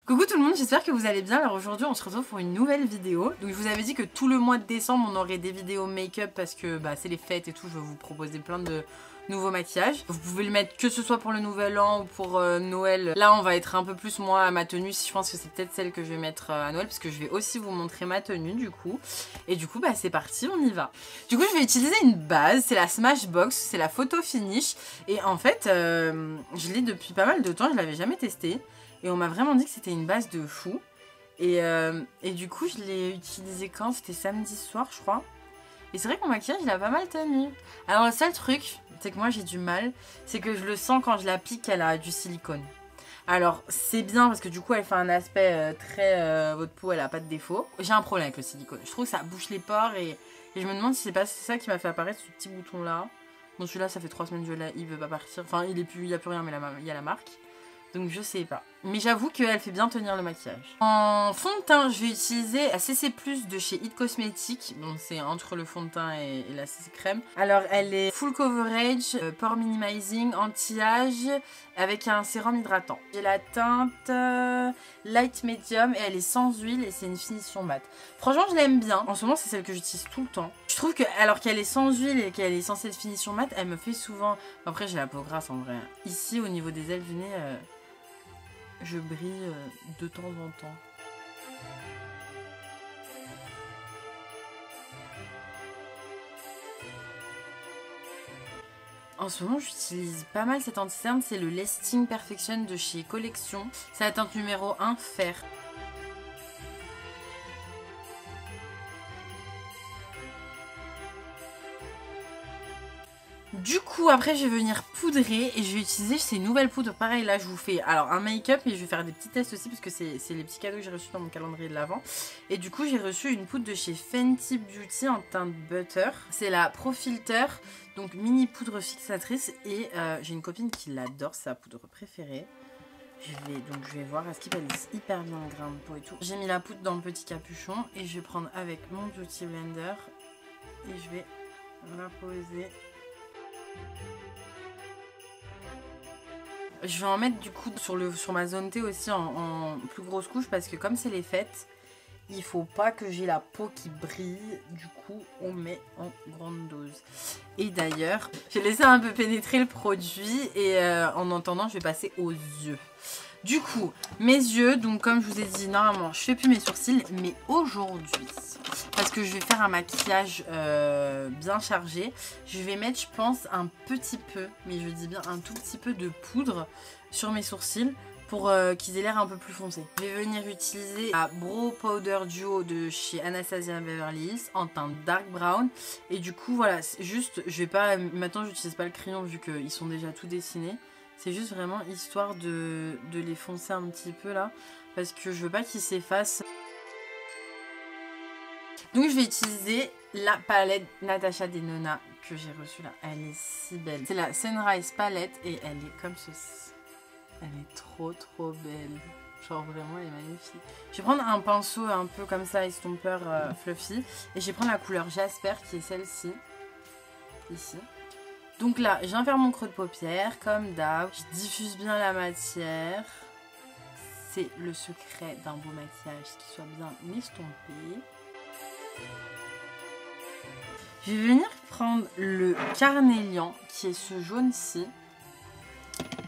Coucou tout le monde, j'espère que vous allez bien. Alors aujourd'hui on se retrouve pour une nouvelle vidéo. Donc je vous avais dit que tout le mois de décembre on aurait des vidéos make-up parce que c'est les fêtes et tout. Je vais vous proposer plein de nouveaux maquillages. Vous pouvez le mettre que ce soit pour le nouvel an ou pour Noël. Là on va être un peu plus moi à ma tenue. Je pense que c'est peut-être celle que je vais mettre à Noël parce que je vais aussi vous montrer ma tenue du coup. Et du coup c'est parti, on y va. Du coup je vais utiliser une base, c'est la Smashbox, c'est la Photo Finish. Et en fait je l'ai depuis pas mal de temps, je l'avais jamais testée. Et on m'a vraiment dit que c'était une base de fou. Et du coup, je l'ai utilisé quand? C'était samedi soir, je crois. Et c'est vrai que mon maquillage, il a pas mal tenu. Alors, le seul truc, c'est que moi, j'ai du mal. C'est que je le sens quand je l'applique qu'elle a du silicone. Alors, c'est bien parce que du coup, elle fait un aspect très... votre peau, elle a pas de défaut. J'ai un problème avec le silicone. Je trouve que ça bouche les pores et je me demande si c'est pas ça qui m'a fait apparaître ce petit bouton-là. Bon, celui-là, ça fait 3 semaines que je l'ai. Il veut pas partir. Enfin, il y a plus rien, mais il y a la marque. Donc je sais pas. Mais j'avoue qu'elle fait bien tenir le maquillage. En fond de teint, je vais utiliser la CC Plus de chez It Cosmetics. Bon, c'est entre le fond de teint et la CC crème. Alors elle est full coverage, pore minimizing, anti-âge, avec un sérum hydratant. J'ai la teinte light medium et elle est sans huile et c'est une finition mat. Franchement, je l'aime bien. En ce moment, c'est celle que j'utilise tout le temps. Je trouve que alors qu'elle est sans huile et qu'elle est censée être finition mat, elle me fait souvent... Après, j'ai la peau grasse en vrai. Ici, au niveau des ailes du nez... je brille de temps en temps. En ce moment, j'utilise pas mal cette anti-cerne, c'est le Lasting Perfection de chez Collection. C'est la teinte numéro 1, fer. Du coup, après, je vais venir poudrer et je vais utiliser ces nouvelles poudres. Pareil, là, je vous fais alors un make-up, mais je vais faire des petits tests aussi parce que c'est les petits cadeaux que j'ai reçus dans mon calendrier de l'Avent. Et du coup, j'ai reçu une poudre de chez Fenty Beauty en teinte butter. C'est la Pro Filter, donc mini poudre fixatrice. Et j'ai une copine qui l'adore, c'est sa poudre préférée. Je vais voir, est-ce qu'il palisse hyper bien le grain de peau et tout. J'ai mis la poudre dans le petit capuchon et je vais prendre avec mon Beauty Blender et je vais la poser. Je vais en mettre du coup sur ma zone T aussi en plus grosse couche parce que comme c'est les fêtes, il faut pas que j'ai la peau qui brille. Du coup, on met en grande dose. Et d'ailleurs, j'ai laissé un peu pénétrer le produit et en attendant, je vais passer aux yeux. Du coup, mes yeux, donc comme je vous ai dit, normalement, je fais plus mes sourcils, mais aujourd'hui, parce que je vais faire un maquillage bien chargé, je vais mettre, je pense, un petit peu, mais je dis bien un tout petit peu de poudre sur mes sourcils pour qu'ils aient l'air un peu plus foncés. Je vais venir utiliser la Brow Powder Duo de chez Anastasia Beverly Hills en teinte dark brown. Et du coup, voilà, juste, je vais pas, maintenant, j'utilise pas le crayon vu qu'ils sont déjà tout dessinés. C'est juste vraiment histoire de les foncer un petit peu là. Parce que je veux pas qu'ils s'effacent. Donc je vais utiliser la palette Natasha Denona que j'ai reçue là. Elle est si belle. C'est la Sunrise Palette et elle est comme ceci. Elle est trop belle. Genre vraiment elle est magnifique. Je vais prendre un pinceau un peu comme ça, estompeur fluffy. Et je vais prendre la couleur Jasper qui est celle-ci. Ici. Donc là, je viens faire mon creux de paupière, comme d'hab. Je diffuse bien la matière. C'est le secret d'un beau maquillage, qui soit bien estompé. Je vais venir prendre le Carnelian, qui est ce jaune-ci.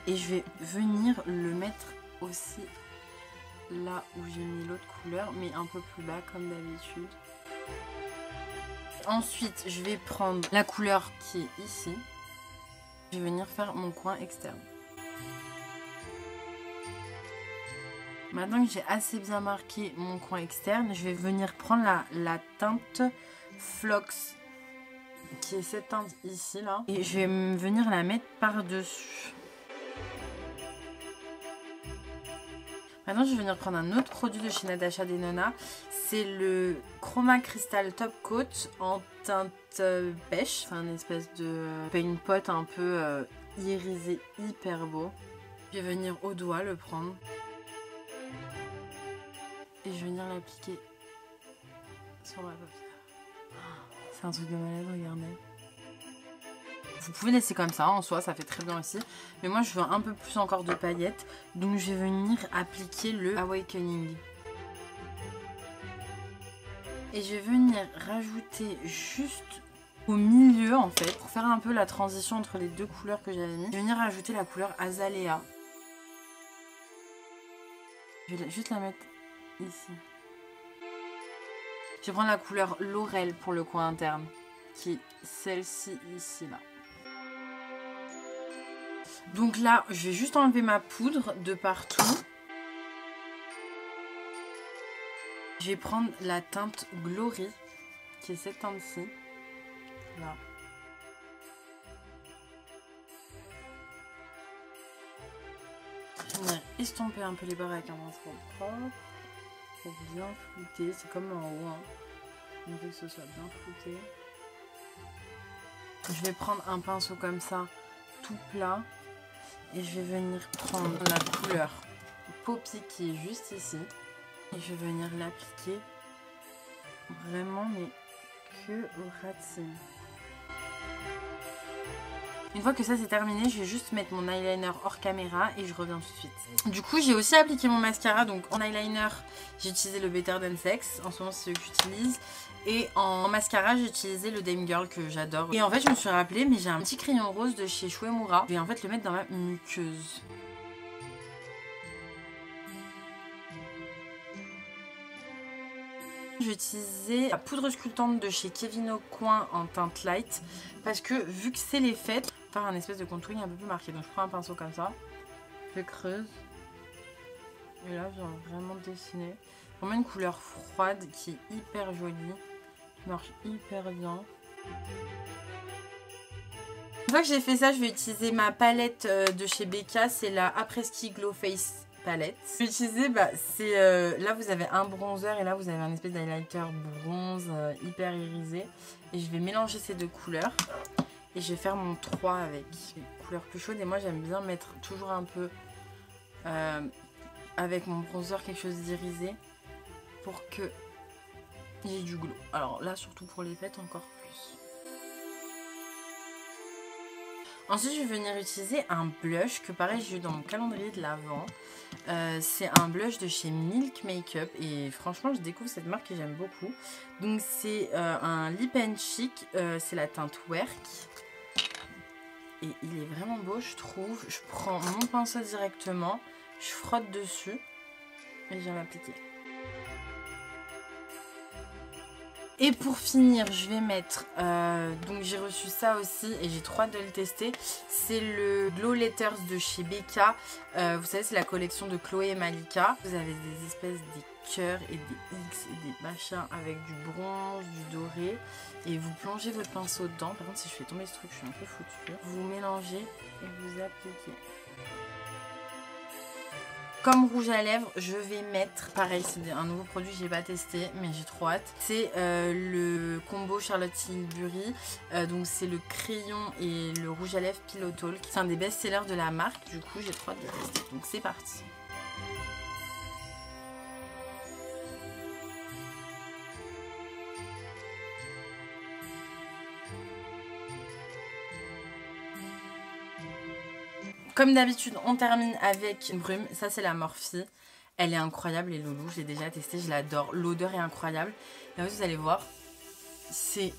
Et je vais venir le mettre aussi là où j'ai mis l'autre couleur, mais un peu plus bas, comme d'habitude. Ensuite, je vais prendre la couleur qui est ici. Je vais venir faire mon coin externe. Maintenant que j'ai assez bien marqué mon coin externe, je vais venir prendre la teinte Flox, qui est cette teinte ici là. Et je vais venir la mettre par-dessus. Maintenant, je vais venir prendre un autre produit de chez Natasha Denona. C'est le Chroma Crystal Top Coat en teinte pêche. C'est un espèce de paint pot un peu irisé, hyper beau. Je vais venir au doigt le prendre. Et je vais venir l'appliquer sur ma paupière. C'est un truc de malade, regardez. Vous pouvez laisser comme ça en soi, ça fait très bien aussi. Mais moi je veux un peu plus encore de paillettes. Donc je vais venir appliquer le Awakening. Et je vais venir rajouter juste au milieu en fait, pour faire un peu la transition entre les deux couleurs que j'avais mis. Je vais venir rajouter la couleur Azalea. Je vais juste la mettre ici. Je vais prendre la couleur Laurel pour le coin interne, qui est celle-ci ici là. Donc là, je vais juste enlever ma poudre de partout. Je vais prendre la teinte Glory, qui est cette teinte-ci. Là. Je vais venir estomper un peu les barres avec un pinceau propre. Pour bien flouter. C'est comme en haut. Hein. On veut que ce soit bien flouté. Je vais prendre un pinceau comme ça, tout plat. Et je vais venir prendre la couleur Poppy qui est juste ici. Et je vais venir l'appliquer vraiment, mais que au ratine. Une fois que ça c'est terminé, je vais juste mettre mon eyeliner hors caméra et je reviens tout de suite. Du coup, j'ai aussi appliqué mon mascara. Donc en eyeliner, j'ai utilisé le Better Than Sex. En ce moment, c'est ce que j'utilise. Et en mascara, j'ai utilisé le Dame Girl que j'adore. Et en fait, je me suis rappelé, mais j'ai un petit crayon rose de chez Shuemura. Je vais en fait le mettre dans ma muqueuse. Je vais utiliser la poudre sculptante de chez Kevin Aucoin en teinte light. Parce que vu que c'est les fêtes, je vais faire un espèce de contouring un peu plus marqué. Donc je prends un pinceau comme ça, je creuse. Et là, je viens vraiment dessiner. Vraiment une couleur froide qui est hyper jolie. Qui marche hyper bien. Une fois que j'ai fait ça, je vais utiliser ma palette de chez Becca. C'est la Après-Ski Glow Face palette. Je vais utiliser, là vous avez un bronzer et là vous avez un espèce d'highlighter bronze hyper irisé. Et je vais mélanger ces deux couleurs. Et je vais faire mon 3 avec les couleurs plus chaudes. Et moi j'aime bien mettre toujours un peu avec mon bronzer quelque chose d'irisé. Pour que j'ai du glow. Alors là surtout pour les fêtes encore plus. Ensuite, je vais venir utiliser un blush que pareil, j'ai eu dans mon calendrier de l'Avent. C'est un blush de chez Milk Makeup et franchement, je découvre cette marque et j'aime beaucoup. Donc, c'est un Lip and Cheek, c'est la teinte Work. Et il est vraiment beau, je trouve. Je prends mon pinceau directement, je frotte dessus et je viens l'appliquer. Et pour finir, je vais mettre, donc j'ai reçu ça aussi et j'ai trop hâte de le tester. C'est le Glow Letters de chez Becca. Vous savez, c'est la collection de Chloé et Malika. Vous avez des espèces des cœurs et des X et des machins avec du bronze, du doré. Et vous plongez votre pinceau dedans. Par contre, si je fais tomber ce truc, je suis un peu foutue. Vous mélangez et vous appliquez. Comme rouge à lèvres, je vais mettre, pareil, c'est un nouveau produit que j'ai pas testé, mais j'ai trop hâte. C'est le combo Charlotte Tilbury. Donc c'est le crayon et le rouge à lèvres Pillow Talk. C'est un des best-sellers de la marque, du coup j'ai trop hâte de le tester. Donc c'est parti. Comme d'habitude, on termine avec une brume. Ça, c'est la Morphe. Elle est incroyable, les loulous. Je l'ai déjà testée, je l'adore. L'odeur est incroyable. Et en fait, vous allez voir, c'est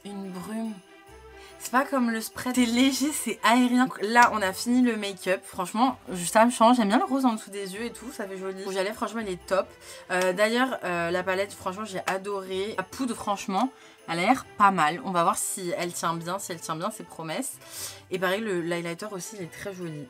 une brume. C'est pas comme le spray. C'est léger, c'est aérien. Donc là, on a fini le make-up. Franchement, ça me change. J'aime bien le rose en dessous des yeux et tout. Ça fait joli. Le rouge à lèvres, franchement, il est top. D'ailleurs, la palette, franchement, j'ai adoré. La poudre, franchement, elle a l'air pas mal. On va voir si elle tient bien. Si elle tient bien, c'est promesse. Et pareil, l'highlighter aussi, il est très joli.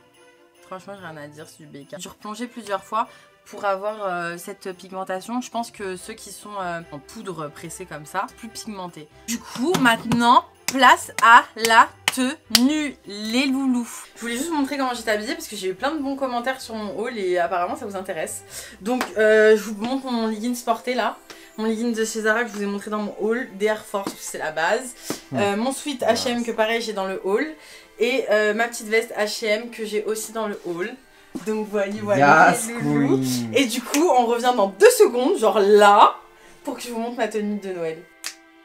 Franchement, j'ai rien à dire, c'est du Becca. J'ai replongé plusieurs fois pour avoir cette pigmentation. Je pense que ceux qui sont en poudre pressée comme ça, plus pigmentés. Du coup, maintenant, place à la tenue, les loulous. Je voulais juste vous montrer comment j'étais habillée parce que j'ai eu plein de bons commentaires sur mon haul et apparemment ça vous intéresse. Donc, je vous montre mon leggings porté là. Mon leggings de chez Zara que je vous ai montré dans mon haul, des Air Force, c'est la base. Mon sweat H&M que pareil j'ai dans le haul. Et ma petite veste H&M que j'ai aussi dans le haul. Donc voilà, yes, et du coup on revient dans 2 secondes, genre là, pour que je vous montre ma tenue de Noël.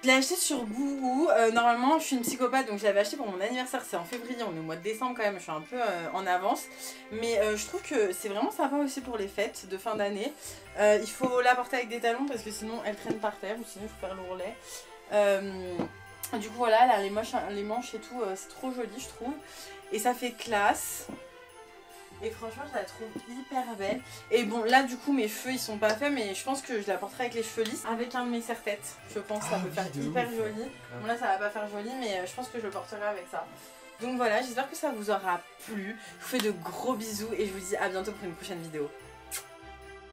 Je l'ai acheté sur Boohoo. Normalement, je suis une psychopathe, donc je l'avais acheté pour mon anniversaire. C'est en février, on est au mois de décembre quand même. Je suis un peu en avance. Mais je trouve que c'est vraiment sympa aussi pour les fêtes de fin d'année. Il faut la porter avec des talons parce que sinon elle traîne par terre. Ou sinon, il faut faire l'ourlet. Du coup, voilà, là, les manches et tout, c'est trop joli, je trouve. Et ça fait classe. Et franchement, je la trouve hyper belle. Et bon, là, du coup, mes cheveux, ils sont pas faits, mais je pense que je la porterai avec les cheveux lisses. Avec un de mes serre-têtes. Je pense que ça peut faire hyper joli. Bon, là, ça va pas faire joli, mais je pense que je le porterai avec ça. Donc voilà, j'espère que ça vous aura plu. Je vous fais de gros bisous et je vous dis à bientôt pour une prochaine vidéo.